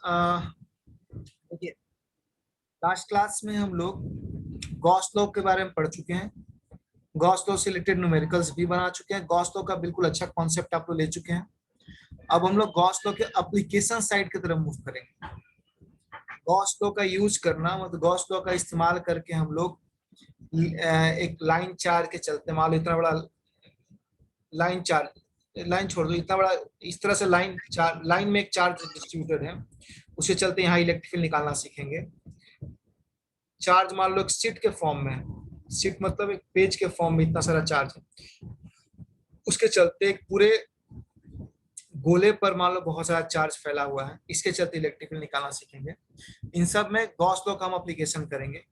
देखिए, last class में हम लोग गॉस लॉ के बारे में पढ़ चुके हैं। गॉस लॉ से रिलेटेड न्यूमेरिकल्स भी बना चुके हैं। गॉस लॉ का बिल्कुल अच्छा कॉन्सेप्ट आप लोग ले चुके हैं। अब हम लोग गॉस लॉ के एप्लीकेशन साइड की तरफ मूव करेंगे। गॉस लॉ का यूज करना मतलब गॉस लॉ का इस्तेमाल करके हम लोग एक लाइन चार्ज के चलते, मान लो इतना बड़ा लाइन छोड़ दो, इतना बड़ा इस तरह से लाइन में एक चार्ज डिस्ट्रीब्यूटेड है, उसे चलते यहाँ इलेक्ट्रिक फील्ड निकालना सीखेंगे। चार्ज मान लो एक सीट के फॉर्म में है, सीट मतलब एक पेज के फॉर्म में इतना सारा चार्ज है, उसके चलते एक पूरे गोले पर मान लो बहुत सारा चार्ज फैला हुआ है, इसके चलते इलेक्ट्रिक फील्ड निकालना सीखेंगे। इन सब में गॉस लॉ का हम अप्लीकेशन करेंगे,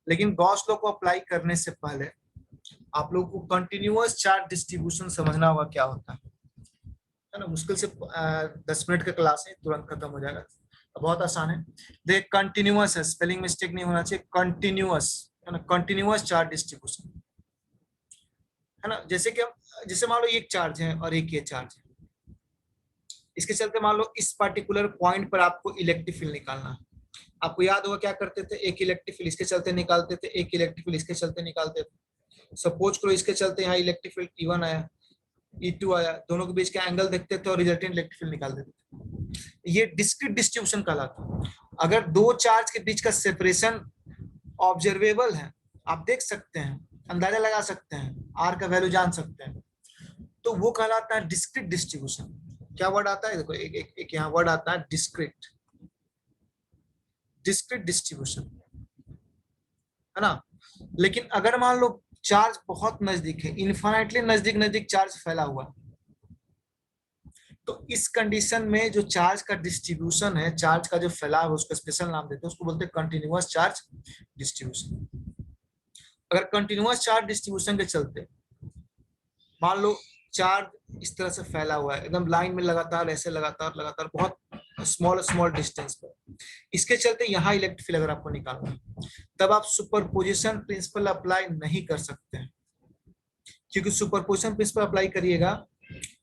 लेकिन गॉस लॉ को अप्लाई करने से पहले आप लोगों को कंटिन्यूअस चार्ज डिस्ट्रीब्यूशन समझना होगा क्या होता है ना। मुश्किल से 10 मिनट का क्लास है, तुरंत खत्म हो जाएगा, बहुत आसान है। देख, कंटिन्यूअस है, स्पेलिंग मिस्टेक नहीं होना चाहिए, कंटिन्यूअस है ना, कंटिन्यूअस चार्ज डिस्ट्रीब्यूशन है ना। जैसे मान लो एक चार्ज है और एक ये चार्ज है, इसके चलते मान लो इस पर्टिकुलर पॉइंट पर आपको इलेक्ट्रिक फील्ड निकालना है। आपको याद होगा क्या करते थे, एक इलेक्ट्रिक फील्ड इसके चलते निकालते थे, एक इलेक्ट्रिक फील्ड इसके चलते निकालते थे। सपोज करो इसके चलते यहाँ इलेक्ट्रिक फील्ड E1 आया, E2 आया, दोनों के बीच का एंगल देखते थे और रिजल्टेंट इलेक्ट्रिक फील्ड निकाल देते थे। ये डिस्क्रीट डिस्ट्रीब्यूशन कहलाता है। अगर दो चार्ज के बीच का सेपरेशन ऑब्जर्वेबल है, आप देख सकते हैं, अंदाजा लगा सकते हैं, आर का वैल्यू जान सकते हैं, तो वो कहलाता है डिस्क्रीट डिस्ट्रीब्यूशन। क्या वर्ड आता है, देखो एक यहाँ वर्ड आता है डिस्क्रीट डिस्ट्रीब्यूशन, है ना। लेकिन अगर मान लो चार्ज बहुत नजदीक है, इन्फाइनाइटली नजदीक नजदीक चार्ज फैला हुआ, तो इस कंडीशन में जो चार्ज का डिस्ट्रीब्यूशन है, चार्ज का जो फैलाव है, उसको स्पेशल नाम देते हैं, उसको बोलते हैं कंटिन्यूअस चार्ज डिस्ट्रीब्यूशन। अगर कंटिन्यूअस चार्ज डिस्ट्रीब्यूशन के चलते मान लो चार्ज इस तरह से फैला हुआ है, एकदम लाइन में लगातार ऐसे लगातार लगातार बहुत स्मॉल डिस्टेंस पर, इसके चलते यहाँ इलेक्ट्रिक फील्ड अगर आपको निकालना है, तब आप सुपरपोजिशन प्रिंसिपल अप्लाई नहीं कर सकते हैं। क्योंकि सुपरपोजिशन प्रिंसिपल अप्लाई करिएगा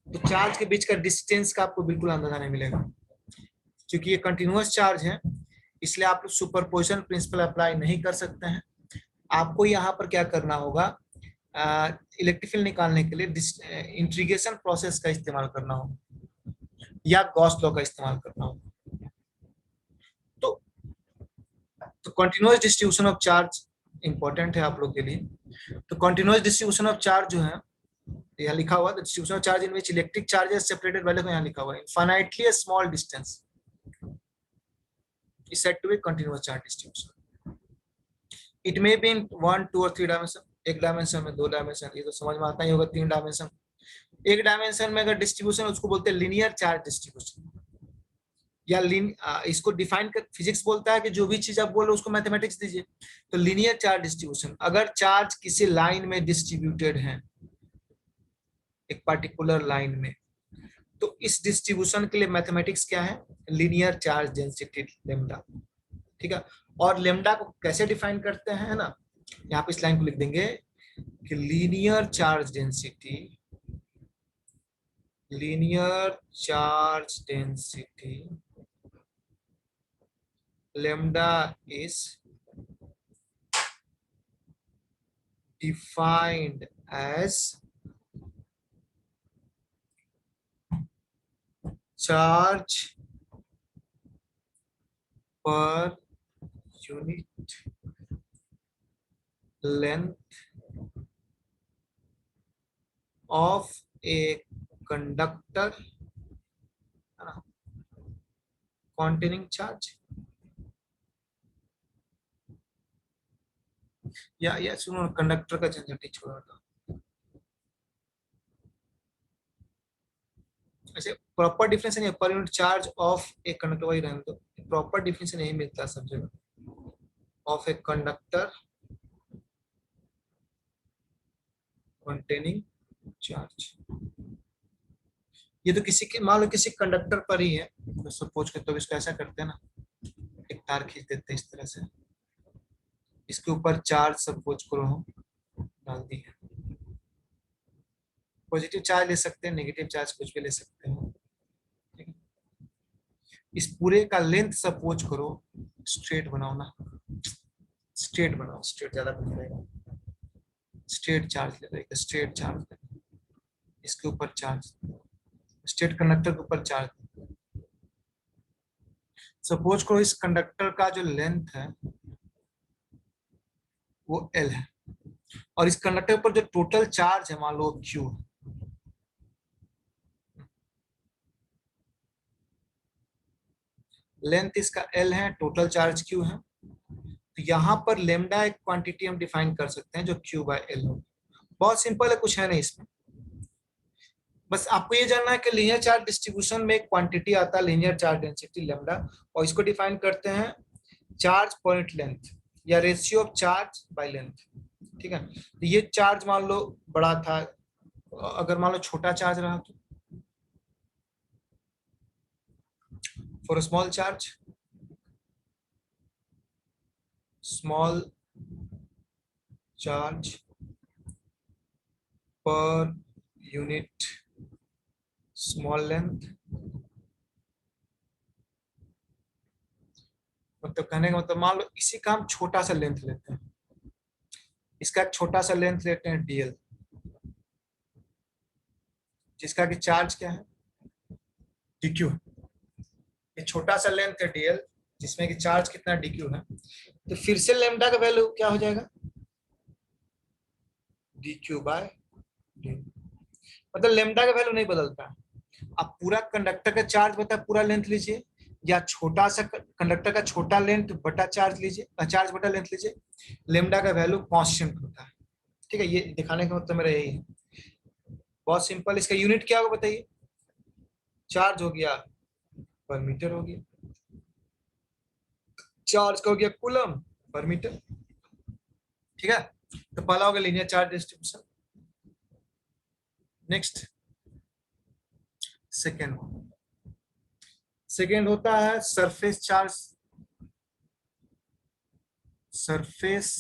तो चार्ज के बीच का डिस्टेंस का आपको बिल्कुल अंदाजा नहीं मिलेगा। क्योंकि ये कंटिन्यूअस चार्ज है, इसलिए आप सुपरपोजिशन प्रिंसिपल अप्लाई नहीं कर सकते हैं। आपको यहाँ पर क्या करना होगा, इलेक्ट्रिक फील्ड निकालने के लिए इंटीग्रेशन प्रोसेस का इस्तेमाल करना होगा या गॉस लॉ का इस्तेमाल करना होगा। तो continuous distribution of charge important है आप लोग के लिए। तो कंटिन्यूअस डिस्ट्रीब्यूशन ऑफ चार्ज जो है, यहाँ लिखा हुआ distribution of charge in which electric charges separated value, यहाँ लिखा हुआ है infinitely small distance is said to be continuous charge distribution. It may be in 1, 2 और 3 डायमेंशन, एक डायमेंशन में, दो डायमेंशन, ये तो समझ में आता ही होगा, 3 डायमेंशन। एक डायमेंशन में अगर डिस्ट्रीब्यूशन, उसको बोलते हैं लीनियर चार्ज डिस्ट्रीब्यूशन, या इसको डिफाइन कर फिजिक्स बोलता है कि जो भी चीज आप बोल रहे हो उसको मैथमेटिक्स दीजिए। तो लीनियर चार्ज डिस्ट्रीब्यूशन, अगर चार्ज किसी लाइन में डिस्ट्रीब्यूटेड है, एक पर्टिकुलर लाइन में, तो इस डिस्ट्रीब्यूशन के लिए मैथमेटिक्स क्या है, लीनियर चार्ज डेंसिटी लेम्डा, ठीक है। और लेम्डा को कैसे डिफाइन करते हैं, है ना, यहाँ पे इस लाइन को लिख देंगे कि linear charge density lambda is defined as charge per unit length of a conductor containing charge। या सुनो, कंडक्टर का झंझट ही छोड़ा था। अच्छा, प्रॉपर डिफरेंस नहीं है, per unit charge of a conductor, वही रहने दो, प्रॉपर डिफरेंस नहीं मिलता सब जगह, of a conductor containing charge. ये तो किसी के, मान लो किसी कंडक्टर पर ही है, तो सपोज करते हो, इसको ऐसा करते हैं ना, एक तार खींच देते हैं इस तरह से, इसके ऊपर चार्ज सपोज करो हम डाल दी है, पॉजिटिव चार्ज ले सकते हैं, नेगेटिव चार्ज कुछ भी ले सकते हैं, ठीक है। इस पूरे का लेंथ सपोज करो, स्ट्रेट बनाओ ना, स्ट्रेट बनाओ, स्ट्रेट ज्यादा बढ़िया रहेगा। स्ट्रेट चार्ज ले लो, स्ट्रेट चार्ज, इसके ऊपर चार्ज, स्ट्रेट कंडक्टर के ऊपर चार्ज। सपोज करो इस कंडक्टर का जो लेंथ है वो L है, और इस कंडक्टर पर जो टोटल चार्ज है मान लो Q है। लेंथ इसका L है, टोटल चार्ज Q है, तो यहाँ पर लेमडा एक क्वांटिटी हम डिफाइन कर सकते हैं जो Q बाय L हो। बहुत सिंपल है, कुछ है नहीं इसमें। बस आपको ये जानना है कि लीनियर चार्ज डिस्ट्रीब्यूशन में एक क्वांटिटी आता है लीनियर चार्ज डेंसिटी लेमडा, और इसको डिफाइन करते हैं चार्ज पर यूनिट लेंथ या ratio of charge by length. ठीक है, तो ये चार्ज मान लो बड़ा था, अगर मान लो छोटा चार्ज रहा तो for small charge, small charge per unit small length, मतलब कहने का मतलब मान लो इसी का हम छोटा सा लेंथ लेते हैं, इसका एक छोटा सा लेंथ लेते हैं डीएल, जिसका कि चार्ज क्या है डीक्यू। ये छोटा सा लेंथ है डीएल, जिसमें कि चार्ज कितना डीक्यू है, तो फिर से लेमडा का वैल्यू क्या हो जाएगा डीक्यू बाय डी, मतलब लेमडा का वैल्यू नहीं बदलता। आप पूरा कंडक्टर का चार्ज बता पूरा लेंथ लीजिए, या छोटा सा कंडक्टर का छोटा लेंथ बटा चार्ज लीजिए, चार्ज बटा लेंथ लीजिए, लेमडा का वैल्यू कांस्टेंट होता है। ठीक है, ये दिखाने का मतलब मेरा यही है, बहुत सिंपल। इसका यूनिट क्या होगा बताइए, चार्ज हो गया पर मीटर हो गया, चार्ज का हो गया कूलम पर मीटर। ठीक है, तो पहला होगा linear charge distribution. Next second, second होता है surface charge, surface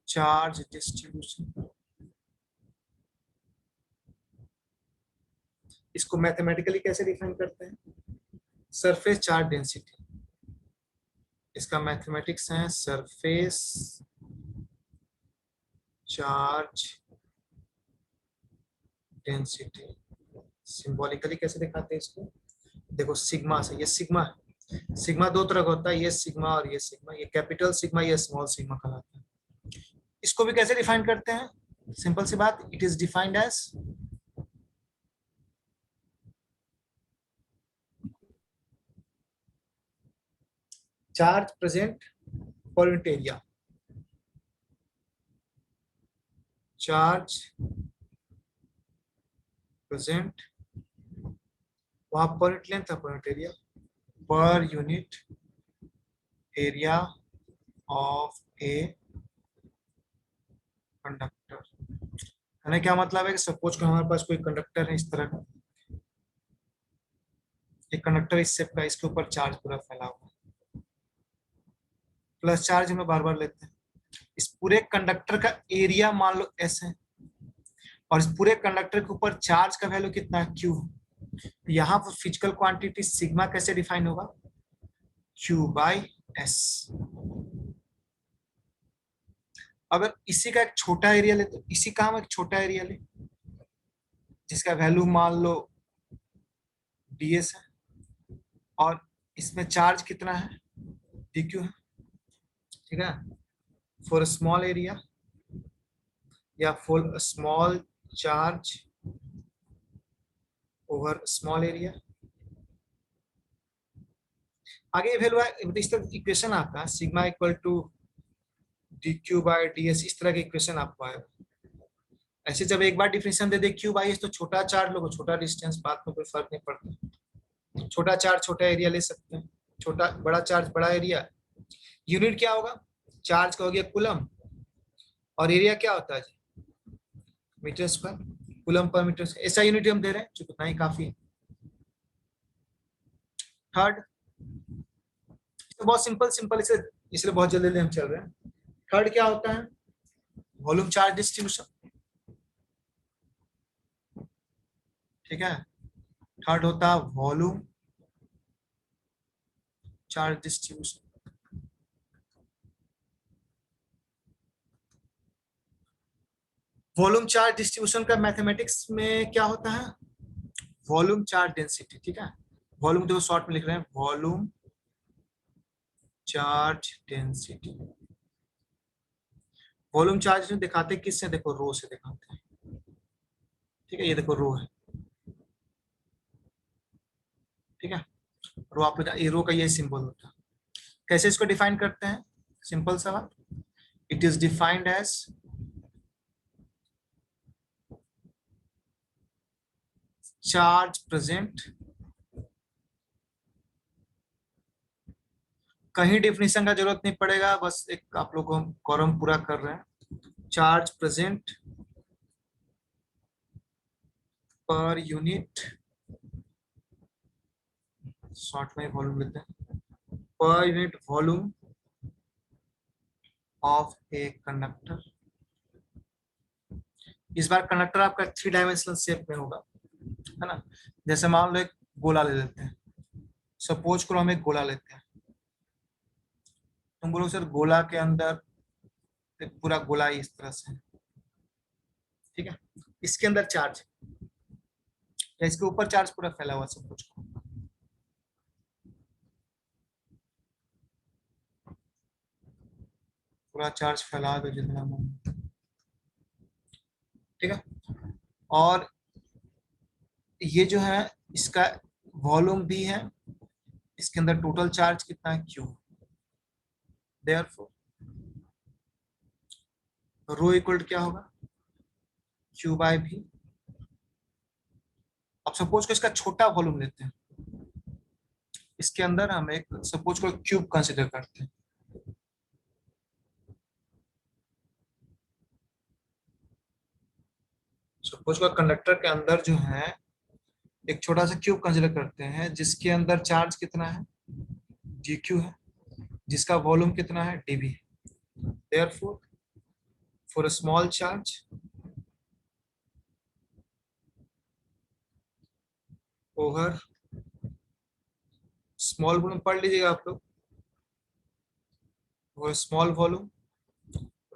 charge distribution. इसको मैथमेटिकली कैसे डिफाइन करते हैं, सरफेस चार्ज डेंसिटी, इसका मैथमेटिक्स है सरफेस चार्ज डेंसिटी। सिंबॉलिकली कैसे दिखाते हैं इसको, देखो सिग्मा से, ये सिग्मा है, सिग्मा दो तरह का होता है, ये सिग्मा और ये सिग्मा, ये कैपिटल सिग्मा, ये स्मॉल सिग्मा कहलाता है। इसको भी कैसे डिफाइन करते हैं, सिंपल सी बात, it is defined as charge present per unit area, charge present वहां per unit length per unit area, per unit area of a conductor. यानी क्या मतलब है कि सपोज कि हमारे पास कोई कंडक्टर है इस तरह का, एक कंडक्टर इस शेप का, इसके ऊपर चार्ज पूरा फैला हुआ है, प्लस चार्ज हम बार बार लेते हैं। इस पूरे कंडक्टर का एरिया मान लो एस है, और इस पूरे कंडक्टर के ऊपर चार्ज का वैल्यू कितना है क्यू। यहाँ पर फिजिकल क्वांटिटी सिग्मा कैसे डिफाइन होगा, क्यू बाई एस। अगर इसी का एक छोटा एरिया ले, तो इसी का हम एक छोटा एरिया ले जिसका वैल्यू मान लो ds है, और इसमें चार्ज कितना है dq है। ठीक है, फॉर स्मॉल एरिया या for small charge over small area. आगे वैल्यू इस तरह इक्वेशन आता है sigma equal to dq by ds, इस तरह की इक्वेशन आपको आएगा। ऐसे जब एक बार डिफिनेशन दे दे q बाई एस, तो छोटा चार्ज लोग छोटा डिस्टेंस, बात में कोई फर्क नहीं पड़ता, छोटा चार्ज छोटा एरिया ले सकते हैं, छोटा बड़ा चार्ज बड़ा एरिया। यूनिट क्या होगा, चार्ज का हो गया कूलम, और एरिया क्या होता है meter square, coulomb per meter square, ऐसा यूनिट हम दे रहे हैं जो उतना ही काफी है। थर्ड, तो बहुत सिंपल सिंपल, इसलिए बहुत जल्दी हम चल रहे हैं। थर्ड क्या होता है, वॉल्यूम चार्ज डिस्ट्रीब्यूशन। ठीक है, थर्ड होता है volume charge distribution, volume charge distribution का मैथमेटिक्स में क्या होता है, वॉल्यूम चार्ज डेंसिटी, ठीक है। वॉल्यूम देखो शॉर्ट में लिख रहे हैं, volume charge density. Volume charge में दिखाते किससे, देखो रो से दिखाते हैं, ठीक है। ये देखो रो है, ठीक है। रो आप ये रो का ये सिंबल होता है। कैसे इसको डिफाइन करते हैं, सिंपल सा बात, it is defined as charge present, कहीं डिफिनेशन का जरूरत नहीं पड़ेगा, बस एक आप लोग को कॉलम पूरा कर रहे हैं, charge present per unit, short में वॉल्यूम लेते हैं, per unit volume of a conductor. इस बार कंडक्टर आपका 3 डायमेंशनल शेप में होगा, है ना। जैसे मान लो एक गोला ले लेते हैं, सपोज करो हम एक गोला लेते हैं, तुम बोलो सर गोला के अंदर एक पूरा गोला इस तरह से, ठीक है। इसके अंदर चार्ज या इसके ऊपर चार्ज पूरा फैला हुआ, सपोज करो, पूरा चार्ज फैला दो जितना मन, ठीक है। और ये जो है इसका वॉल्यूम भी है, इसके अंदर टोटल चार्ज कितना है, क्यू। देयरफॉर रो इक्वल क्या होगा, क्यू बाय भी। अब सपोज को इसका छोटा वॉल्यूम लेते हैं, इसके अंदर हम एक सपोज को क्यूब कंसिडर करते हैं, सपोज को कंडक्टर के अंदर जो है एक छोटा सा क्यूब कंसिडर करते हैं, जिसके अंदर चार्ज कितना है, GQ है, जिसका वॉल्यूम कितना है, dV है। Therefore for a small charge over small volume, पढ़ लीजिएगा आप लोग, और स्मॉल वॉल्यूम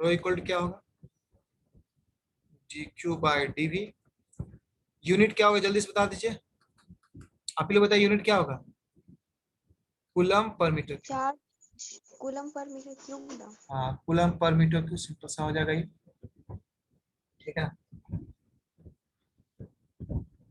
रो इक्वल क्या होगा, GQ बाय dV। यूनिट क्या होगा जल्दी से बता दीजिए, आप ही लोग बताइए यूनिट क्या होगा, coulomb per meter cube. Charge coulomb per meter cube ना। हाँ coulomb per meter cube, simple सा हो जाएगा ये, ठीक है।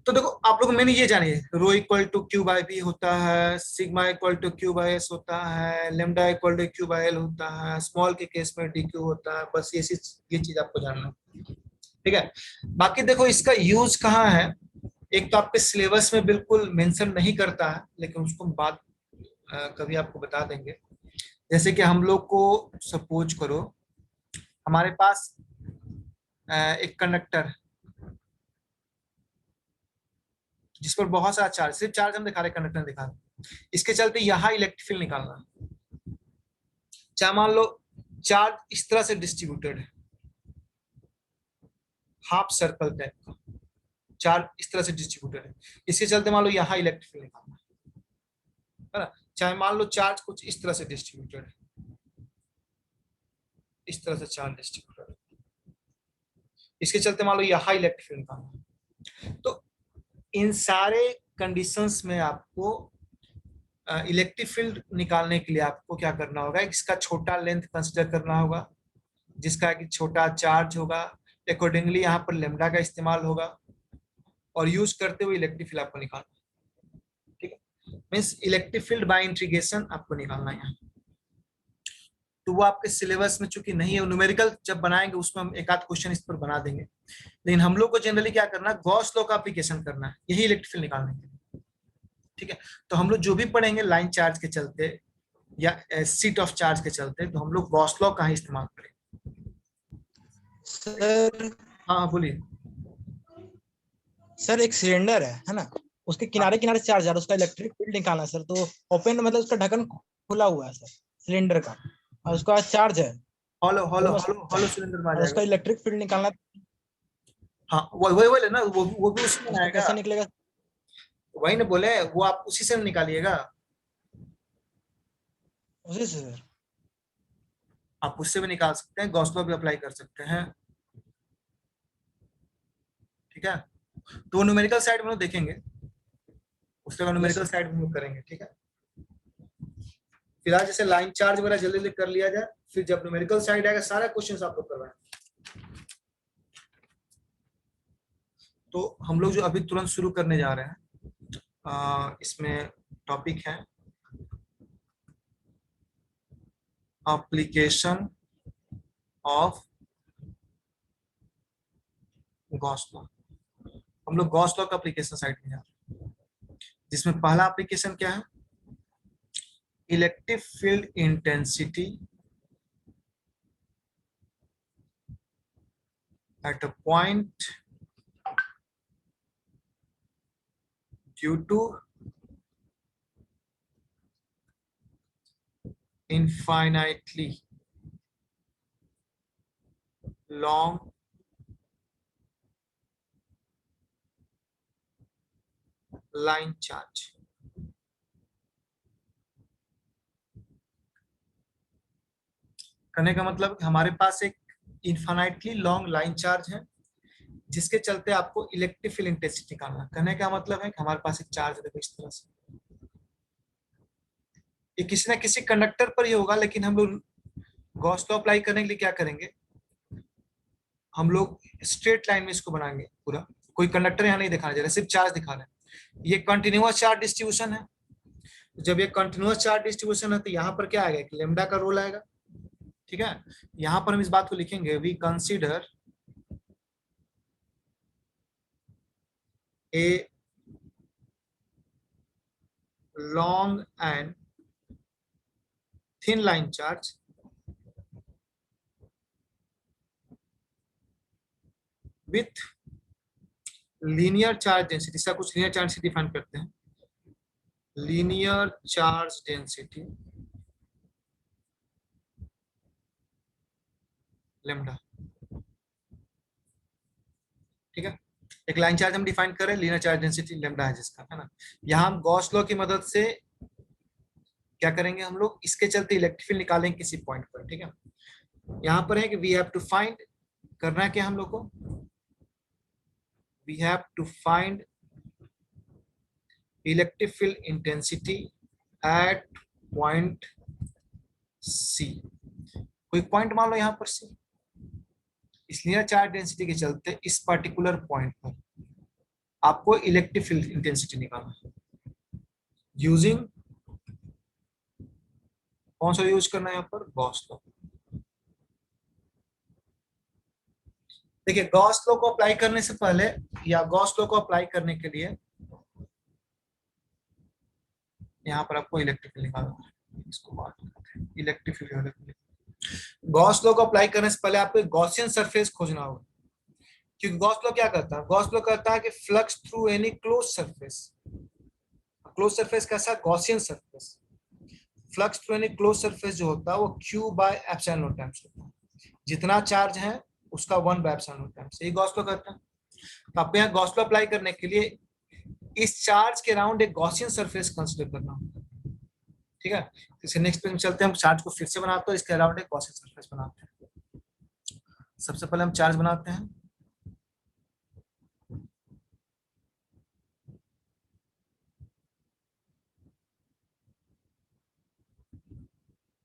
तो देखो आप लोग मैंने ये जानिए, rho equal to Q by B होता है, sigma equal to Q by S होता है, lambda equal to Q by L होता है, स्मॉल के केस में डी क्यू होता है, बस ये चीज आपको जानना है, ठीक है। बाकी देखो इसका यूज कहाँ है, एक तो आपके सिलेबस में बिल्कुल मेंशन नहीं करता है, लेकिन उसको हम बाद कभी आपको बता देंगे। जैसे कि हम लोग को सपोज करो हमारे पास एक कंडक्टर जिस पर बहुत सारा चार्ज, सिर्फ चार्ज हम दिखा रहे, कंडक्टर दिखा रहे, इसके चलते यहाँ इलेक्ट्रिक फील्ड निकालना है। चाहे मान लो चार्ज इस तरह से डिस्ट्रीब्यूटेड है, हाफ सर्कल टाइप का चार्ज इस तरह से डिस्ट्रीब्यूटेड है, इसके चलते मान लो यहाँ इलेक्ट्रिक फील्ड निकालना है ना। चाहे मान लो चार्ज कुछ इस तरह से डिस्ट्रीब्यूटेड है, इस तरह से चार्ज डिस्ट्रीब्यूटेड है, इसके चलते मान लो यहाँ इलेक्ट्रिक फील्ड निकालना है। तो इन सारे कंडीशंस में आपको इलेक्ट्रिक फील्ड निकालने के लिए आपको क्या करना होगा, इसका छोटा लेंथ कंसिडर करना होगा, जिसका कि छोटा चार्ज होगा, अकॉर्डिंगली यहाँ पर लेमडा का इस्तेमाल होगा, और यूज करते हुए इलेक्ट्रिक फील्ड आपको निकालना, ठीक है। Means electric field bye integration आपको निकालना है यहाँ। तो वो आपके सिलेबस में चूंकि नहीं है, न्यूमेरिकल जब बनाएंगे उसमें हम एक आध क्वेश्चन इस पर बना देंगे, लेकिन हम लोग को जनरली क्या करना है, गॉस लॉ का एप्लीकेशन करना है यही इलेक्ट्रिक फील्ड निकालने के लिए, ठीक है। तो हम लोग जो भी पढ़ेंगे लाइन चार्ज के चलते या सीट ऑफ चार्ज के चलते, तो हम लोग गॉस लॉ का ही इस्तेमाल करेंगे। सर हाँ बोलिए। सर एक सिलेंडर है ना, उसके किनारे किनारे चार्ज आ रहा है, उसका इलेक्ट्रिक फील्ड निकालना है सर। तो ओपन मतलब उसका ढक्कन खुला हुआ है सर सिलेंडर का, और उसका चार्ज है हॉलो हॉलो दोनों हॉलो हॉलो सिलेंडर में आ और उसका जाएगा। इलेक्ट्रिक फील्ड निकालना, हाँ वही वही ना, वो भी उसी में उसको आएगा, कैसे निकलेगा? वही ना बोले, वो आप उसी से निकालिएगा। उसी से सर। आप उससे भी निकाल सकते हैं, गॉस लॉ भी अप्लाई कर सकते हैं। ठीक है, तो न्यूमेरिकल साइड में हम लोग देखेंगे, उसके बाद यस न्यूमेरिकल सर। साइड में हम लोग करेंगे। ठीक है, फिलहाल जैसे लाइन चार्ज वगैरह जल्दी जल्दी कर लिया जाए, फिर जब न्यूमेरिकल साइड आएगा सारा क्वेश्चन आप लोग करवाएं। तो हम लोग जो अभी तुरंत शुरू करने जा रहे हैं, इसमें टॉपिक है एप्लीकेशन ऑफ गॉस लॉ। हम लोग गॉस लॉ का एप्लीकेशन साइड में जा रहे हैं, जिसमें पहला एप्लीकेशन क्या है, electric field intensity at a point due to infinitely long line charge। कहने का मतलब हमारे पास एक इन्फाइनाइटली लॉन्ग लाइन चार्ज है, जिसके चलते आपको इलेक्ट्रिक फील्ड इंटेंसिटी निकालना। कहने का मतलब है कि हमारे पास एक चार्ज है, देखो इस तरह से, ये किसी ना किसी कंडक्टर पर ही होगा, लेकिन हम लोग गॉस लॉ अप्लाई करने के लिए क्या करेंगे, हम लोग स्ट्रेट लाइन में इसको बनाएंगे पूरा, कोई कंडक्टर यहाँ नहीं दिखाना जा रहा, सिर्फ चार्ज दिखा रहे हैं। ये कंटिन्यूअस चार्ज डिस्ट्रीब्यूशन है, जब ये कंटिन्यूअस चार्ज डिस्ट्रीब्यूशन है तो यहाँ पर क्या आएगा, एक लेमडा का रोल आएगा। ठीक है, यहाँ पर हम इस बात को लिखेंगे, we consider a long and thin line charge with linear charge density. इसका कुछ लीनियर चार्ज डेंसिटी डिफाइन करते हैं, लीनियर चार्ज डेंसिटी लेमडा। ठीक है, एक लाइन चार्ज हम डिफाइन करें, लीनियर चार्ज डेंसिटी लेमडा है जिसका, है ना। यहाँ हम गॉस लॉ की मदद से क्या करेंगे, हम लोग इसके चलते इलेक्ट्रिक फील्ड निकालेंगे किसी पॉइंट पर। ठीक है, यहाँ पर है कि वी हैव टू फाइंड, करना क्या हम लोग को, we have to find electric field intensity at point C. कोई पॉइंट मान लो यहाँ पर सी, इस लीनियर चार्ज डेंसिटी के चलते इस पर्टिकुलर पॉइंट पर आपको इलेक्ट्रिक फील्ड इंटेंसिटी निकालना है। यूजिंग कौन सा यूज करना है यहाँ पर, गॉस लॉ। देखिए, गॉस लॉ को अप्लाई करने से पहले या गॉस लॉ को अप्लाई करने के लिए यहाँ पर आपको इलेक्ट्रिक फील्ड निकालना है, इसको बात करते हैं इलेक्ट्रिक फील्ड। गॉस लॉ को अप्लाई करने से पहले आपको गॉसियन सरफेस खोजना होगा, क्योंकि गॉस लॉ क्या करता है, गॉस लॉ कहता है कि flux through any close surface. Close surface कैसा, Gaussian surface. Flux through any close surface जो होता है वो Q by epsilon naught times होता है, जितना चार्ज है उसका 1 बाय एप्सिलॉन नॉट टाइम्स, यही गॉस लॉ करता है। तो आपको यहाँ गॉस लॉ अप्लाई करने के लिए इस चार्ज के अराउंड एक गॉसियन सरफेस कंसीडर करना होगा। ठीक है, इसे नेक्स्ट पेज में चलते हैं, हम चार्ज को फिर से बनाते हैं, इसके अराउंड एक गॉसियन सरफेस बनाते हैं। सबसे पहले हम चार्ज बनाते हैं,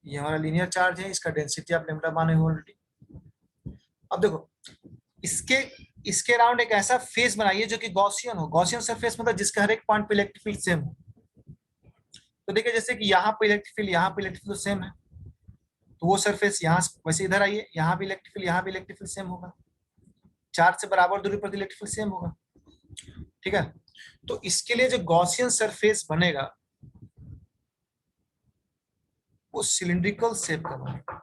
ये हमारा लीनियर चार्ज है, इसका डेंसिटी आप लेमडा माने हो ऑलरेडी। अब देखो, इसके इसके अराउंड एक ऐसा फेस बनाइए जो कि गॉसियन हो। गॉसियन सरफेस मतलब जिसका हर एक पॉइंट पे इलेक्ट्रिक फील्ड सेम हो। तो देखिए, जैसे कि यहाँ पे इलेक्ट्रिक फील्ड, यहाँ पे इलेक्ट्रिक फील्ड सेम है, तो वो सरफेस यहाँ वैसे इधर आइए, यहाँ भी इलेक्ट्रिक फील्ड, यहाँ भी इलेक्ट्रिक फील्ड सेम होगा, चार्ज से बराबर दूरी पर इलेक्ट्रिक फील्ड सेम होगा। ठीक है, तो इसके लिए जो गॉसियन सरफेस बनेगा वो सिलिंड्रिकल शेप का बनेगा,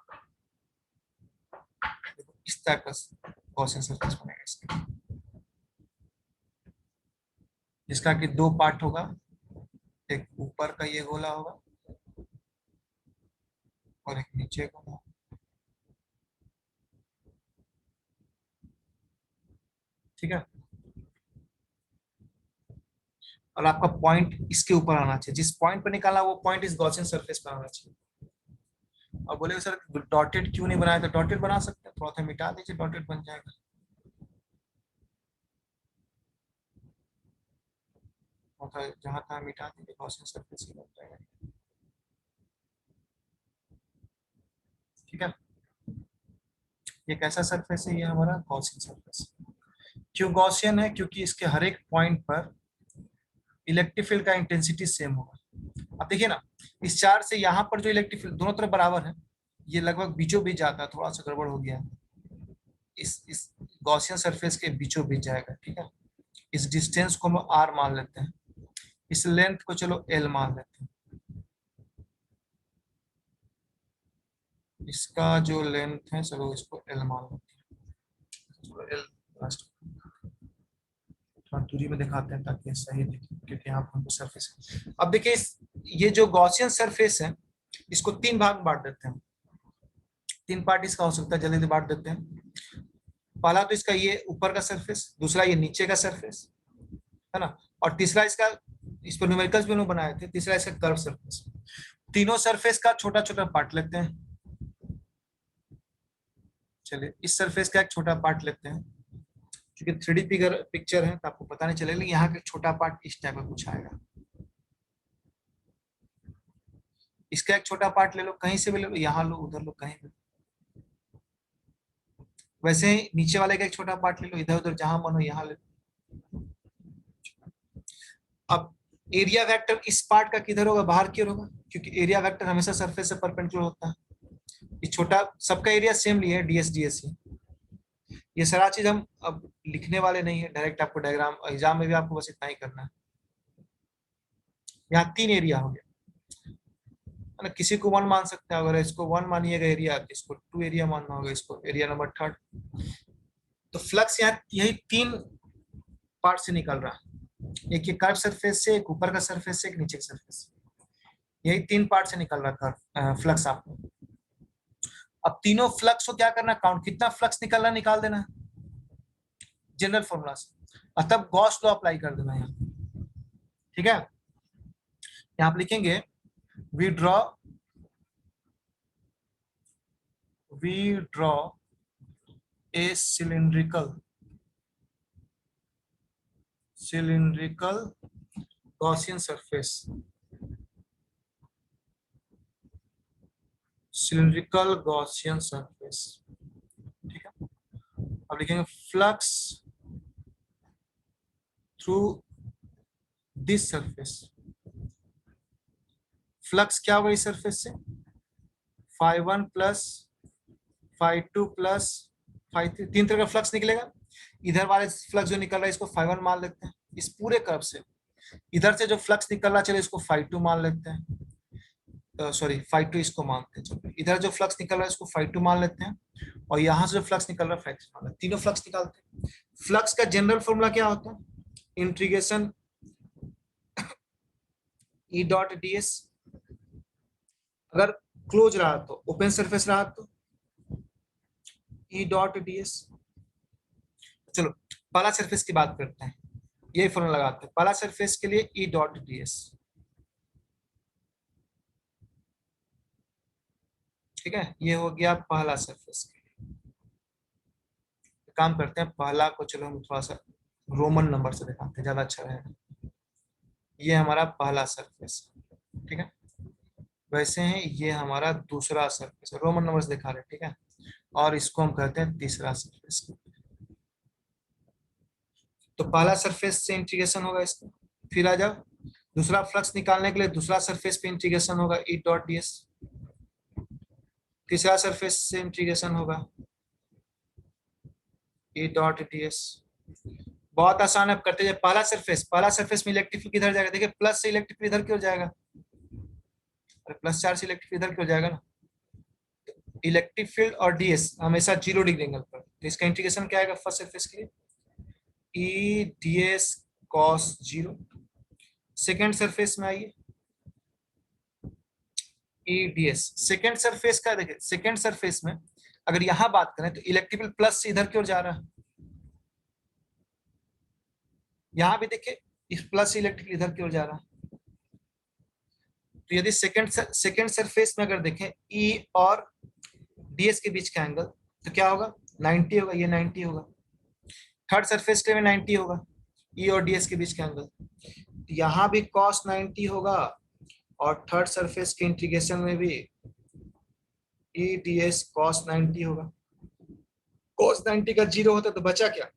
इस टाइप का गॉसियन सरफेस बनेगा इसका, जिसका कि 2 पार्ट होगा, एक ऊपर का ये गोला होगा और एक नीचे का होगा। ठीक है, और आपका पॉइंट इसके ऊपर आना चाहिए, जिस पॉइंट पर निकाला वो पॉइंट इस गॉसियन सरफेस पर आना चाहिए। और बोले सर डॉटेड क्यों नहीं बनाया, तो डॉटेड बना सकते हैं, थोड़ा सा मिटा दीजिए, डॉटेड बन जाएगा। जहां तहाँ मिटा दीजिए, गॉसियन सरफेस ही बन जाएगा। ठीक है, ये कैसा सरफेस है, ये हमारा गॉसियन सरफेस। क्यों गॉसियन है, क्योंकि इसके हर एक पॉइंट पर इलेक्ट्रिक फील्ड का इंटेंसिटी सेम होगा। अब देखिए ना, इस चार्ज से यहाँ पर जो इलेक्ट्रिक फील्ड दोनों तरफ बराबर है, ये लगभग बीचों बीच जाता है, थोड़ा सा गड़बड़ हो गया, इस गॉसियन सरफेस के बीचों बीच जाएगा। ठीक है, इस डिस्टेंस को हम आर मान लेते हैं, इस लेंथ को चलो एल मान लेते हैं। इसका जो लेंथ है चलो इसको एल मान लेते हैं, चलो एल लास्ट दूरी में दिखाते हैं ताकि सही दिखे, क्योंकि यहाँ पर हमको सरफेस। अब देखिए ये जो गॉसियन सरफेस है इसको तीन भाग में बांट देते हैं, तीन पार्ट इसका हो सकता है, जल्दी बांट देते हैं। पहला तो इसका ये ऊपर का सरफेस, दूसरा ये नीचे का सरफेस है ना, और तीसरा इसका, इस पर न्यूमेरिकल्स भी उन्होंने बनाए थे, तीसरा इसका कर्व सरफेस। तीनों सरफेस का छोटा छोटा पार्ट लेते हैं। चलिए इस सरफेस का एक छोटा पार्ट लेते हैं, क्योंकि 3D पिक्चर है तो आपको पता नहीं चलेगा, यहाँ का छोटा पार्ट इस टाइप का कुछ आएगा। इसका एक छोटा पार्ट ले लो, कहीं से भी ले लो, यहाँ लो उधर लो कहीं भी। वैसे ही नीचे वाले का एक छोटा पार्ट ले लो, इधर उधर जहां मन हो यहाँ ले लो। अब एरिया वेक्टर इस पार्ट का किधर होगा, बाहर की ओर होगा, क्योंकि एरिया वेक्टर हमेशा सरफेस से परपेंडिकुलर होता है। ये छोटा, सबका एरिया सेम लिया है, डीएस ही। ये सारा चीज हम अब लिखने वाले नहीं है, डायरेक्ट आपको डायग्राम एग्जाम में भी आपको बस इतना ही करना है। यहाँ तीन एरिया हो गया, ना किसी को 1 मान सकते हैं, अगर इसको 1 मानिएगा एरिया, तो इसको 2 एरिया मानना होगा, इसको एरिया नंबर 3। तो फ्लक्स यहाँ यही तीन पार्ट से निकल रहा है, एक ये कर्व सरफेस से, एक ऊपर का सरफेस से, एक नीचे का सरफेस से, यही तीन पार्ट से निकल रहा है फ्लक्स आपको। अब तीनों फ्लक्स को क्या करना, काउंट, कितना फ्लक्स निकल रहा निकाल देना है जनरल फॉर्मूला से, और तब गॉस लॉ अप्लाई कर देना यहाँ। ठीक है, यहाँ आप लिखेंगे we draw a cylindrical Gaussian surface, cylindrical Gaussian surface। ठीक है, अब लिखेंगे flux through this surface. Flux क्या हुआ इस सरफेस से, φ1 प्लस φ2 प्लस φ3, तीन तरह का फ्लक्स निकलेगा। इधर वाले फ्लक्स जो निकल रहा है इसको φ1 मान लेते हैं, इस पूरे कर्व से। इधर से जो फ्लक्स निकल रहा चलो इसको φ2 मान लेते हैं, सॉरी φ2 इसको मानते हैं। चलो इधर जो फ्लक्स निकल रहा है इसको φ2 मान लेते हैं, और यहाँ से जो फ्लक्स निकल रहा है φ3 मान लेते हैं। तीनों फ्लक्स निकालते हैं। फ्लक्स का जनरल फॉर्मूला क्या होता है, इंटीग्रेशन ई डॉट ds। अगर क्लोज रहा तो, ओपन सरफेस रहा तो ई डॉट ds। चलो पहला सरफेस की बात करते हैं, यही फॉर्मूला लगाते हैं पहला सरफेस के लिए, ई डॉट ds। ठीक है, ये हो गया पहला सरफेस के लिए। काम करते हैं, पहला को चलो हम थोड़ा सा रोमन नंबर से दिखाते हैं, ज्यादा अच्छा रहेगा। ये हमारा पहला सरफेस, ठीक है। वैसे ही ये हमारा दूसरा सरफेस, रोमन नंबर से दिखा रहे हैं, ठीक है। और इसको हम कहते हैं तीसरा सरफेस। तो पहला सरफेस से इंटीग्रेशन होगा इसका, फिर आ जाओ दूसरा फ्लक्स निकालने के लिए दूसरा सरफेस पे इंटीग्रेशन होगा ई डॉट ds। तीसरा सरफेस से इंटीग्रेशन होगा ई डॉट ds। बहुत आसान है, करते जाए। पहला सरफेस में इलेक्ट्रिक फील्ड किधर जाएगा, देखिए प्लस से इलेक्ट्रिक फील्ड इधर क्यों जाएगा, अरे प्लस चार्ज से इलेक्ट्रिक इधर क्यों जाएगा ना। इलेक्ट्रिक फील्ड और ds हमेशा 0 डिग्री एंगल पर, तो इसका इंटीग्रेशन क्या आएगा फर्स्ट सरफेस के लिए, ई ds cos 0। सेकेंड सरफेस में आइए, ई ds। सेकेंड सरफेस का देखिए, सेकेंड सरफेस में अगर यहां बात करें तो इलेक्ट्रिक फील्ड प्लस से इधर की ओर जा रहा है, यहां भी देखिए इस प्लस से इलेक्ट्रिक इधर की ओर जा रहा है। तो यदि सेकंड सरफेस में अगर देखें ई और डीएस के बीच का एंगल तो क्या होगा 90 होगा, ये 90 होगा। थर्ड सरफेस के में 90 होगा ई और डीएस के बीच का एंगल, यहाँ भी cos 90 होगा और थर्ड सरफेस के इंटीग्रेशन में भी ई डीएस cos 90 होगा। cos 90 का 0 होता तो बचा क्या,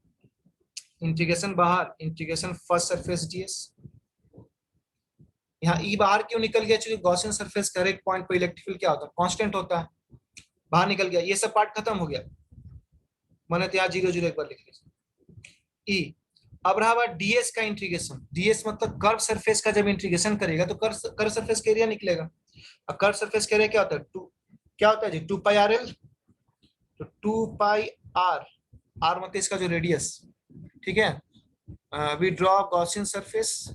इंटीग्रेशन बाहर, इंटीग्रेशन फर्स्ट सरफेस डीएस। यहाँ ई बाहर क्यों निकल गया, क्योंकि गॉसियन सरफेस का हर एक पॉइंट पर इलेक्ट्रिक फील्ड क्या होता है, कांस्टेंट होता है, बाहर निकल गया, ये सब पार्ट खत्म हो गया। मैंने तो यहाँ 0 0 एक बार लिख लिया। ई अब रहा डीएस का इंटीग्रेशन, डीएस मतलब कर्व सरफेस का जब इंटीग्रेशन करेगा तो कर्व सरफेस का एरिया निकलेगा। और कर्व सरफेस का एरिया क्या होता है, क्या होता है जी 2 पाई आर एल, तो 2 पाई आर, आर मतलब इसका जो रेडियस, ठीक है। वी ड्रॉ गॉसियन सरफेस,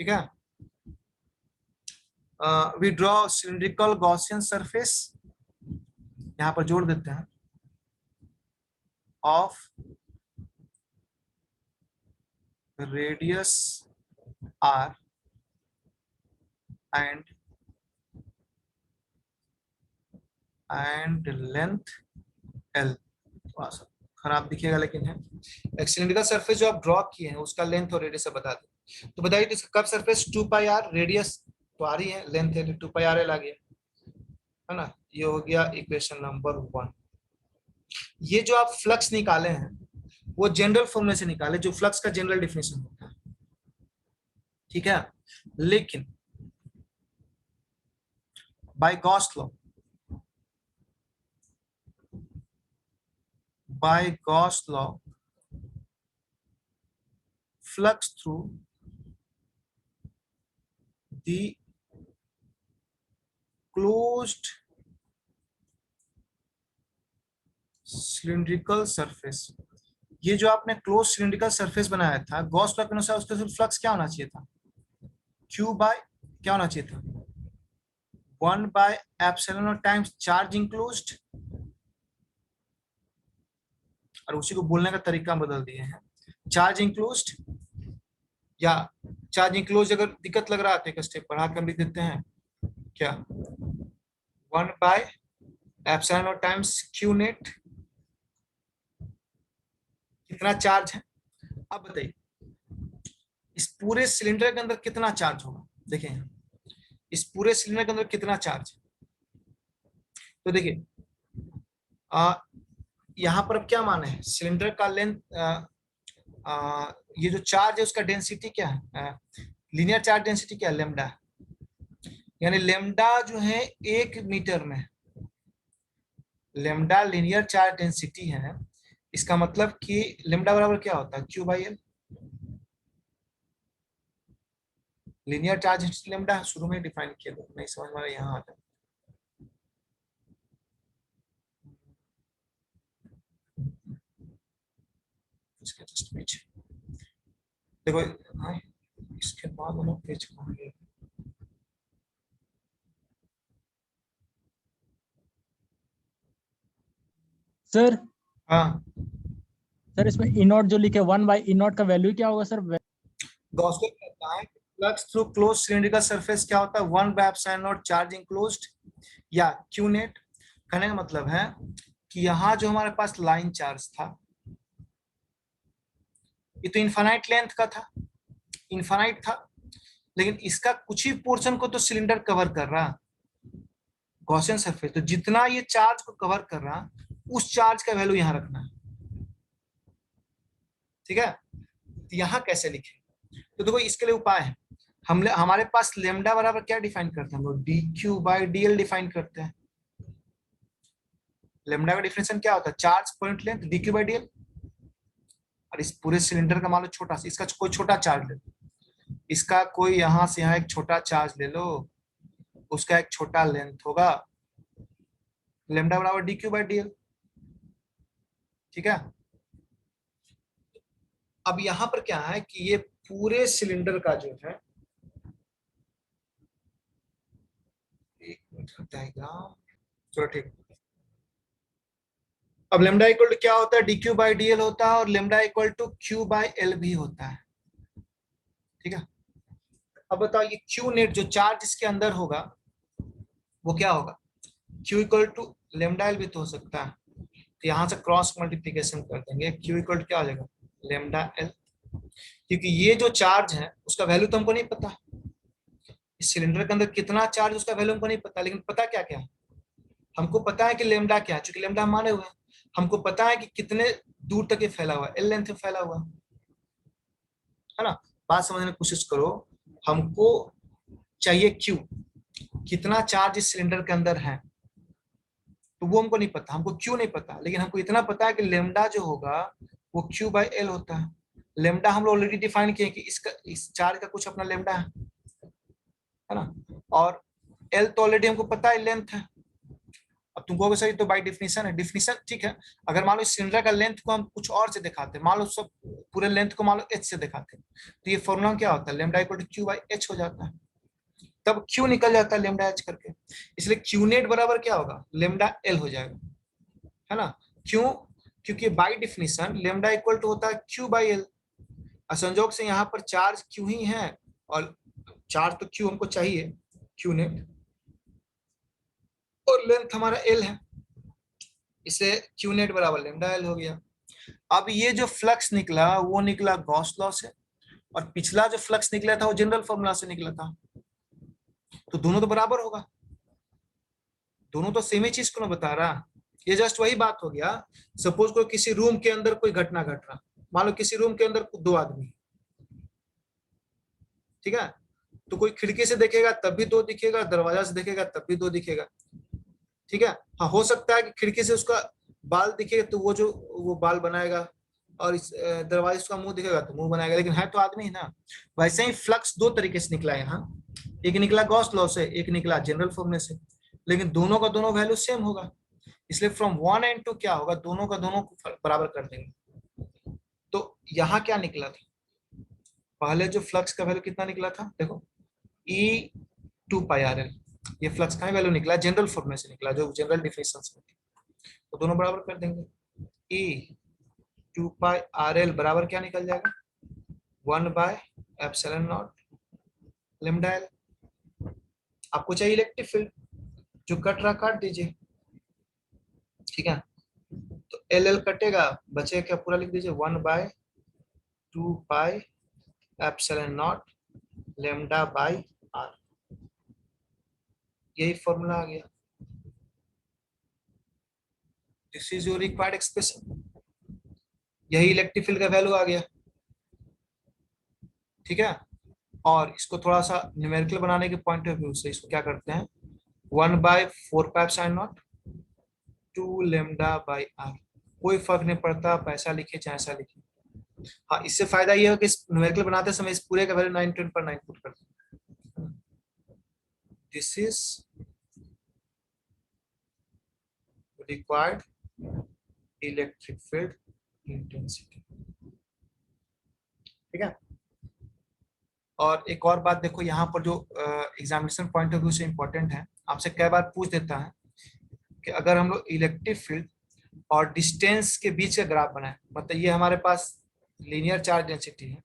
ठीक है। We draw cylindrical Gaussian surface, यहां पर जोड़ देते हैं, of radius R and length L. थोड़ा सा खराब दिखेगा लेकिन है। एक सिलिंड्रिकल सरफेस जो आप ड्रॉ किए हैं उसका लेंथ और रेडियस बता दें, तो बताइए तो इसका curve surface 2 pi R, radius तो आ रही है, लेंथ है 2 पाई आर एल आ गया, है ना। ये हो गया इक्वेशन नंबर 1। ये जो आप फ्लक्स निकाले हैं वो जनरल फॉर्मूले से निकाले, जो फ्लक्स का जनरल डेफिनेशन होता है, ठीक है। लेकिन by Gauss law, by Gauss law, flux through the closed cylindrical surface, ये जो आपने क्लोज सिलिंड्रिकल सरफेस बनाया था गॉस लॉ के अनुसार उसका फ्लक्स क्या होना चाहिए था, Q बाय क्या होना चाहिए था 1 by epsilon naught times charge enclosed, और उसी को बोलने का तरीका बदल दिए हैं, चार्ज इंक्लोज्ड, या चार्ज इंक्लोज अगर दिक्कत लग रहा है तो एक स्टेप बढ़ा कर लिख देते हैं, क्या 1 by epsilon naught times Q net, कितना चार्ज है। अब बताइए इस पूरे सिलेंडर के अंदर कितना चार्ज होगा, देखें इस पूरे सिलेंडर के अंदर कितना चार्ज है। तो देखिए यहाँ पर अब क्या माने है, सिलेंडर का लेंथ, ये जो चार्ज है उसका डेंसिटी क्या है, लीनियर चार्ज डेंसिटी क्या है, लेमडा, यानी लेमडा जो है 1 मीटर में, लेमडा लीनियर चार्ज डेंसिटी है। इसका मतलब कि लेमडा बराबर क्या होता है, Q by L, linear charge density lambda शुरू में डिफाइन किया था, नहीं समझ में आ रहा यहाँ आता है। इसके जस्ट पीछे देखो, हाँ, इसके बाद हम पेज कहाँ गए, सर हाँ सर इसमें ई नॉट जो लिखे 1 बाई ई नॉट का वैल्यू क्या होगा सर। गॉस लॉ कहता है flux through close cylindrical surface क्या होता है 1 by epsilon not charge enclosed या Q नेट। कहने का मतलब है कि यहाँ जो हमारे पास लाइन चार्ज था ये तो इनफाइनाइट लेंथ का था, इनफाइनाइट था, लेकिन इसका कुछ ही पोर्शन को तो सिलेंडर कवर कर रहा, गॉसियन सरफेस, तो जितना ये चार्ज को कवर कर रहा उस चार्ज का वैल्यू यहाँ रखना है, ठीक है। तो यहाँ कैसे लिखे, तो देखो इसके लिए उपाय है, हमारे पास लेमडा बराबर क्या डिफाइन करते हैं हम लोग, dq बाई dl डिफाइन करते हैं। लेमडा का डिफिनेशन क्या होता है, charge point length dq by dl, और इस पूरे सिलेंडर का मान लो छोटा सा, इसका कोई छोटा चार्ज ले लो, इसका कोई यहाँ से यहाँ एक छोटा चार्ज ले लो, उसका एक छोटा लेंथ होगा, लेमडा बराबर dq बाई dl, ठीक है। अब यहाँ पर क्या है कि ये पूरे सिलेंडर का जो है, एक मिनट डायग्राम, चलो ठीक, अब लेमडा इक्वल टू क्या होता है, D Q by D L होता है, और lambda equal to Q by L भी होता है। ठीक है, अब बताओ ये क्यू नेट जो चार्ज इसके अंदर होगा वो क्या होगा, Q equal to lambda L भी तो हो सकता है, तो यहां से क्रॉस मल्टीप्लीकेशन कर देंगे, क्यू इक्वल टू क्या हो जाएगा, लेमडा एल। क्योंकि ये जो चार्ज है उसका वैल्यू तो हमको नहीं पता, इस सिलेंडर के अंदर कितना चार्ज उसका वैल्यू हमको नहीं पता, लेकिन पता क्या क्या है, हमको पता है कि लेमडा क्या है, चूंकि लेमडा हम माने हुए हैं, हमको पता है कि कितने दूर तक ये फैला हुआ है, एल लेंथ में फैला हुआ है ना। बात समझने की कोशिश करो, हमको चाहिए क्यू, कितना चार्ज इस सिलेंडर के अंदर है, तो वो हमको नहीं पता, हमको क्यू नहीं पता, लेकिन हमको इतना पता है कि लेमडा जो होगा वो क्यू बाई एल होता है। लेमडा हम लोग ऑलरेडी डिफाइन किए कि इसका इस चार्ज का कुछ अपना लेमडा है ना, और एल तो ऑलरेडी हमको पता है लेंथ है। अब तुम कहोगे सर तो बाय डिफिनेशन है, डिफिनेशन ठीक है, अगर मान लो इस सिलेंडर का लेंथ को हम कुछ और से दिखाते, मान लो सब पूरे लेंथ को मान लो एच से दिखाते, तो ये फॉर्मूला क्या होता है, lambda equal to Q by H हो जाता है, तब क्यू निकल जाता है लेमडा एच करके, इसलिए क्यू नेट बराबर क्या होगा, लेमडा एल हो जाएगा, है ना। क्यों, क्योंकि by definition lambda equal to होता है क्यू बाई एल, संजोग से यहाँ पर चार्ज क्यू ही है, और चार्ज तो क्यू हमको चाहिए, क्यू नेट, और लेंथ हमारा एल है, इसलिए क्यू नेट बराबर लेमडा एल हो गया। अब ये जो फ्लक्स निकला वो निकला गॉस लॉ से, और पिछला जो फ्लक्स निकला था वो जनरल फॉर्मूला से निकला था, तो दोनों तो बराबर होगा, दोनों तो सेम ही चीज को बता रहा। ये जस्ट वही बात हो गया, सपोज कोई किसी रूम के अंदर कोई घटना घट रहा, मान लो किसी रूम के अंदर दो आदमी, ठीक है, तो कोई खिड़की से देखेगा तब भी दो दिखेगा, दरवाजा से देखेगा तब भी दो दिखेगा, ठीक है। हाँ, हो सकता है कि खिड़की से उसका बाल दिखेगा तो वो बाल बनाएगा, और इस दरवाजे से उसका मुंह दिखेगा तो मुंह बनाएगा, लेकिन है तो आदमी ही ना। वैसे ही फ्लक्स दो तरीके से निकला है यहाँ, एक निकला गॉस लॉ से, एक निकला जनरल फॉर्मूले से, लेकिन दोनों का दोनों वैल्यू सेम होगा, इसलिए फ्रॉम 1 एंड 2 क्या होगा, दोनों का दोनों को बराबर कर देंगे। तो यहाँ क्या निकला था, पहले जो फ्लक्स का वैल्यू कितना निकला था, देखो ई 2πrl, ये फ्लक्स का वैल्यू निकला जनरल फॉर्मूले से निकला, जो जनरल डिफिनेशन से निकला, तो दोनों बराबर कर देंगे, ई 2πrl बराबर क्या निकल जाएगा, 1/ε0 लेमडा एल। आपको चाहिए इलेक्ट्रिक फील्ड, जो कट रहा काट दीजिए, ठीक है, तो एल एल कटेगा, बचेगा क्या, पूरा लिख दीजिए 1/2πε0 लेमडा बाई आर, यही फॉर्मूला आ गया, this is your required expression, यही इलेक्ट्रिक फील्ड का वैल्यू आ गया, ठीक है। और इसको थोड़ा सा न्यूमेरिकल बनाने के पॉइंट ऑफ व्यू से इसको क्या करते हैं, 1/4πε0 2 लेमडा बाई आर, कोई फर्क नहीं पड़ता पैसा लिखे चाहे ऐसा लिखे। हाँ, इससे फायदा ये है कि इस न्यूमेरिकल बनाते समय इस पूरे का वैल्यू 9 10 पर 9 पुट कर दें। This is required electric field intensity, ठीक है। और एक और बात देखो, यहाँ पर जो एग्जामिनेशन पॉइंट ऑफ व्यू से इंपॉर्टेंट है, आपसे कई बार पूछ देता है कि अगर हम लोग इलेक्ट्रिक फील्ड और डिस्टेंस के बीच का ग्राफ बनाए, मतलब ये हमारे पास लीनियर चार्ज डेंसिटी है,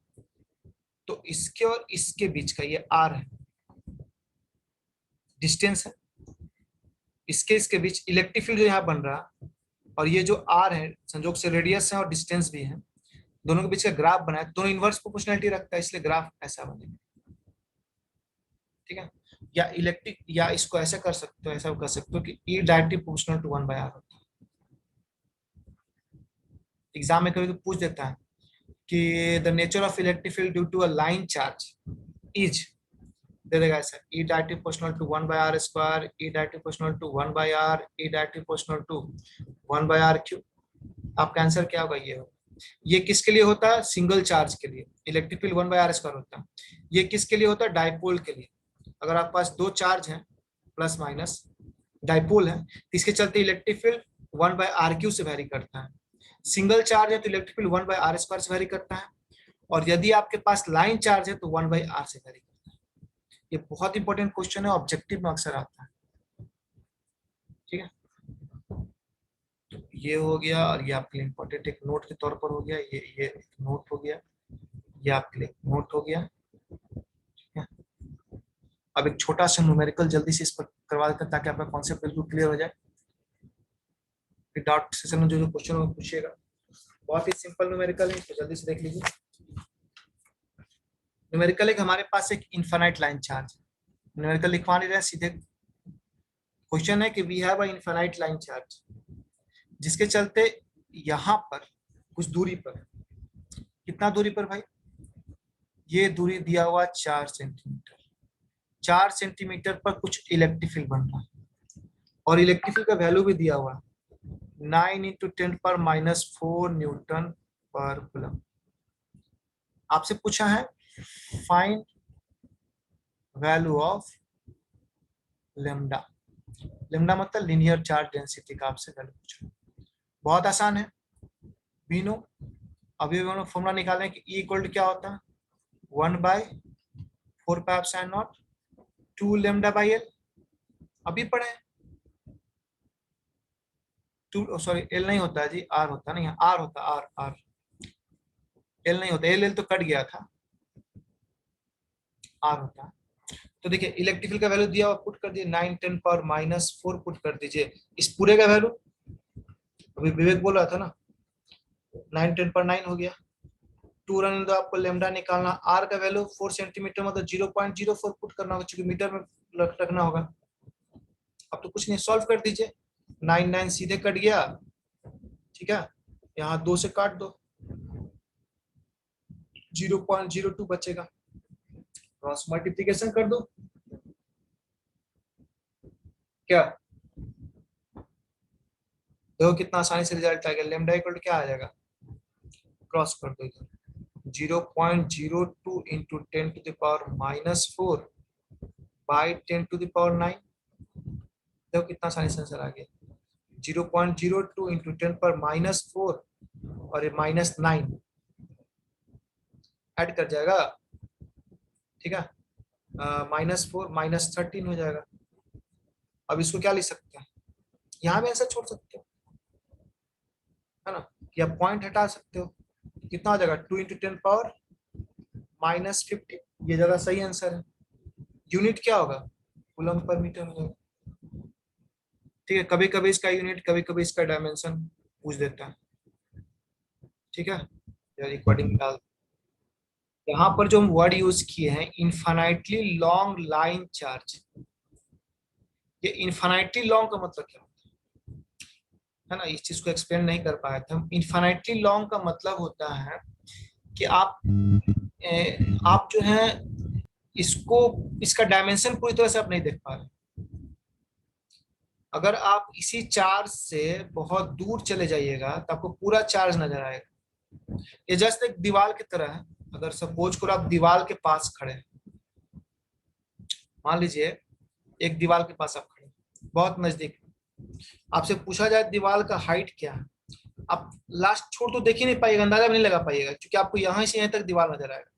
तो इसके और इसके बीच का ये आर है, डिस्टेंस है, इसके बीच इलेक्ट्रिक फील्ड जो यहाँ बन रहा, और ये जो आर है संयोग से रेडियस है और डिस्टेंस भी है, दोनों के बीच का ग्राफ बनाए, दोनों इनवर्स प्रोपोर्शनलिटी रखता है, इसलिए ग्राफ ऐसा बनेगा, ठीक है। या इलेक्ट्रिक, या इसको ऐसे कर सकते हो, ऐसा कर सकते हो कि ई डायरेक्टली प्रोपोर्शनल टू 1/r होता है। एग्जाम में कभी पूछ देता है कि the nature of electric field due to a line charge is, दे देगा ऐसा, E directly proportional to 1/r square, E directly proportional to 1/r, E directly proportional to 1/r cube. आपका आंसर क्या होगा, ये होगा। ये किसके लिए होता है, सिंगल चार्ज के लिए इलेक्ट्रिक फील्ड 1/r स्क्वायर होता है। ये किसके लिए होता है, डाइपोल के लिए, अगर आपके पास दो चार्ज हैं प्लस माइनस, डाइपोल है, तो इसके चलते इलेक्ट्रिक फील्ड 1/r³ से वैरी करता है। सिंगल चार्ज है तो इलेक्ट्रिक फील्ड 1/r² से वैरी करता है, और यदि आपके पास लाइन चार्ज है तो 1/r से वैरी करता है। ये बहुत इंपॉर्टेंट क्वेश्चन है, ऑब्जेक्टिव में अक्सर आता है, ठीक है। तो ये हो गया, और ये आपके लिए इम्पोर्टेंट एक नोट के तौर पर हो गया, ये एक नोट हो गया, ये आपके लिए नोट हो गया। ठीक है, अब एक छोटा सा न्यूमेरिकल जल्दी से इस पर करवा देते हैं ताकि आपका कॉन्सेप्ट बिल्कुल क्लियर हो जाए। फिर डाउट सेशन में जो जो क्वेश्चन वो पूछिएगा, बहुत ही सिंपल न्यूमेरिकल है, तो जल्दी से देख लीजिए। न्यूमेरिकल एक हमारे पास एक इनफाइनाइट लाइन चार्ज, न्यूमेरिकल लिखवा नहीं रहे, सीधे क्वेश्चन है कि we have a infinite line charge, जिसके चलते यहाँ पर कुछ दूरी पर, कितना दूरी पर भाई, ये दूरी दिया हुआ 4 सेंटीमीटर, 4 सेंटीमीटर पर कुछ इलेक्ट्रिक फील्ड बन रहा है, और इलेक्ट्रिक फील्ड का वैल्यू भी दिया हुआ 9 × 10⁻⁴ न्यूटन पर कूलम। आपसे पूछा है find value of lambda, lambda मतलब लिनियर चार्ज डेंसिटी का आपसे वैल्यू पूछा। बहुत आसान है, बीनो अभी फॉर्मूला निकालें कि E इक्वल टू क्या होता है, 1/4πε0 2 λ/L। अभी पढ़े 2, सॉरी L नहीं होता है जी, R होता है, नहीं R होता है, R L नहीं होता, L तो कट गया था, R होता है। तो देखिए इलेक्ट्रिक फील्ड का वैल्यू दिया हुआ, पुट कर दिए 9 × 10⁻⁴ पुट कर दीजिए इस पूरे का वैल्यू, अभी विवेक बोल रहा था ना 9 × 10⁻9 हो गया, 2 रहने दो, आपको लेमडा निकालना, आर का वैल्यू 4 सेंटीमीटर मतलब 0.04 पुट करना होगा, क्योंकि मीटर में रखना होगा। अब तो कुछ नहीं, सॉल्व कर दीजिए, 9 सीधे कट गया, ठीक है, यहाँ 2 से काट दो, 0.02 बचेगा, क्रॉस मल्टीप्लिकेशन कर दो, क्या देखो कितना आसानी से रिजल्ट आ गया, लेमडा इक्वल टू क्या आ जाएगा, क्रॉस कर दो इधर, 0.02 × 10⁻⁴ by 10⁹ देखो कितना आसानी से आंसर आ गया, 0.02 × 10⁻⁴ और ये -9 ऐड कर जाएगा, ठीक है, -4 -13 हो जाएगा। अब इसको क्या लिख सकते हैं, यहाँ भी आंसर छोड़ सकते हो, है ना, या पॉइंट हटा सकते हो, कितना हो जाएगा 2 × 10⁻⁻50, ये जगह सही आंसर है। यूनिट क्या होगा, कूलम पर मीटर में होगा, ठीक है, कभी कभी इसका यूनिट, कभी कभी इसका डायमेंशन पूछ देता है, ठीक है, रिकॉर्डिंग डाल, यहाँ पर जो हम वर्ड यूज किए हैं इनफाइनाइटली लॉन्ग लाइन चार्ज, ये इनफाइनाइटली लॉन्ग का मतलब क्या है ना, इस चीज को एक्सप्लेन नहीं कर पाए थे हम। इनफाइनाइटली लॉन्ग का मतलब होता है कि आप जो है इसको, इसका डायमेंशन पूरी तरह से आप नहीं देख पा रहे। अगर आप इसी चार्ज से बहुत दूर चले जाइएगा तो आपको पूरा चार्ज नजर आएगा। ये जस्ट एक दीवार की तरह है, अगर सपोज करो आप दीवार के पास खड़े हैं, मान लीजिए एक दीवार के पास आप खड़े बहुत नजदीक, आपसे पूछा जाए दीवार का हाइट क्या है, आप लास्ट छोड़ तो देख ही नहीं पाइएगा, अंदाजा भी नहीं लगा पाइएगा, क्योंकि आपको यहाँ से यहाँ तक दीवार नजर आएगा।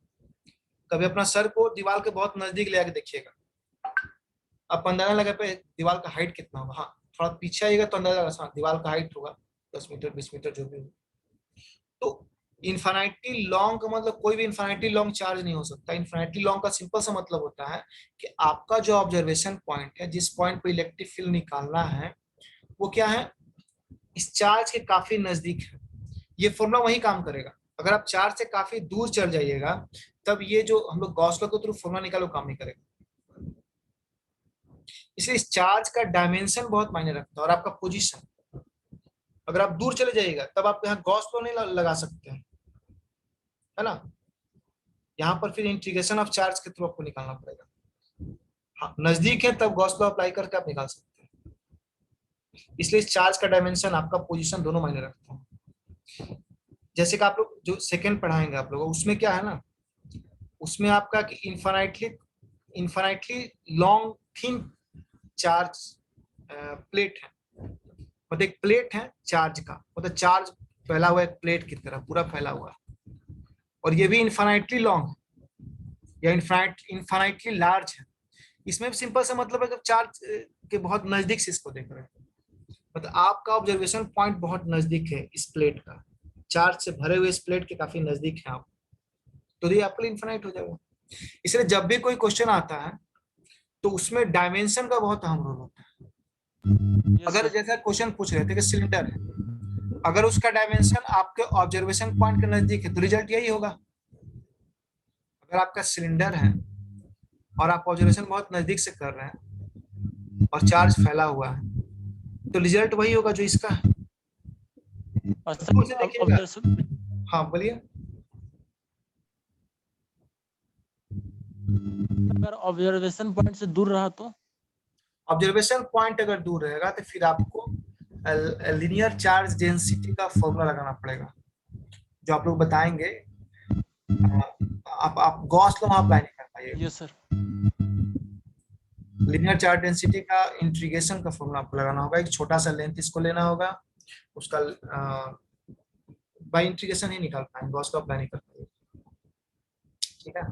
कभी अपना सर को दीवार के बहुत नजदीक ले आके देखिएगा, आप अंदाजा लगा पे दीवार का हाइट कितना होगा, हाँ थोड़ा पीछे आइएगा तो अंदाजा लगा, दीवार का हाइट होगा 10 मीटर 20 मीटर जो भी हो। तो इन्फिनिटी लॉन्ग का मतलब कोई भी इन्फिनिटी लॉन्ग चार्ज नहीं हो सकता। इन्फिनिटी लॉन्ग का सिंपल सा मतलब होता है कि आपका जो ऑब्जर्वेशन पॉइंट है, जिस पॉइंट पर इलेक्ट्रिक फील्ड निकालना है, वो क्या है, इस चार्ज के काफी नजदीक है। ये फॉर्मूला वही काम करेगा। अगर आप चार्ज से काफी दूर चल जाइएगा तब ये जो हम लोग गॉस लॉ के थ्रू फॉर्मूला निकालो काम नहीं करेगा। इसलिए इस चार्ज का डायमेंशन बहुत मायने रखता है, और आपका पोजीशन। अगर आप दूर चले जाइएगा तब आप यहाँ गॉस लॉ नहीं लगा सकते हैं, है ना, यहाँ पर फिर इंटीग्रेशन ऑफ चार्ज के थ्रू आपको निकालना पड़ेगा। हाँ नजदीक है तब गॉस लॉ अप्लाई करके आप निकाल सकते हैं। इसलिए इस चार्ज का डायमेंशन, आपका पोजीशन दोनों मायने रखता है। जैसे कि आप लोग जो सेकंड पढ़ाएंगे आप लोग, उसमें क्या है ना, उसमें आपका infinitely long thin charge plate है, मतलब एक प्लेट है चार्ज का, मतलब चार्ज फैला हुआ एक प्लेट की तरह पूरा फैला हुआ है, और ये भी इन्फिनिटली लॉन्ग या इन्फिनिटली लार्ज है। इसमें भी सिंपल सा मतलब है कि चार्ज के बहुत नजदीक से इसको देख रहे हैं। मतलब आपका ऑब्जर्वेशन पॉइंट बहुत नजदीक है इस प्लेट का, चार्ज से भरे हुए इस प्लेट के काफी नजदीक है आप, तो ये आपके लिए इनफाइनाइट हो जाएगा। इसलिए जब भी कोई क्वेश्चन आता है तो उसमें डायमेंशन का बहुत अहम रोल होता है। अगर जैसा क्वेश्चन पूछ रहे थे कि सिलेंडर है, अगर उसका डायमेंशन आपके ऑब्जर्वेशन पॉइंट के नजदीक है तो रिजल्ट यही होगा। अगर आपका सिलेंडर है और आप ऑब्जर्वेशन बहुत नजदीक से कर रहे हैं और चार्ज फैला हुआ है तो रिजल्ट वही होगा जो इसका है। और ऊपर से सर देखिएगा। ऑब्जर्वेशन हाँ बोलिए। अगर ऑब्जर्वेशन पॉइंट से दूर रहा तो ऑब्जर्वेशन पॉइंट अगर दूर रहेगा तो फिर आपको लीनियर चार्ज डेंसिटी का फॉर्मूला लगाना पड़ेगा, जो आप लोग बताएंगे। आप गॉस लॉ अप्लाई नहीं कर पाइएगा। Yes sir. Linear charge density का इंटीग्रेशन का फॉर्मूला आपको लगाना होगा। एक छोटा सा लेंथ इसको लेना होगा, उसका बाय इंटीग्रेशन ही निकाल पाएंगे, गॉस लॉ अप्लाई नहीं कर पाएंगे। ठीक है।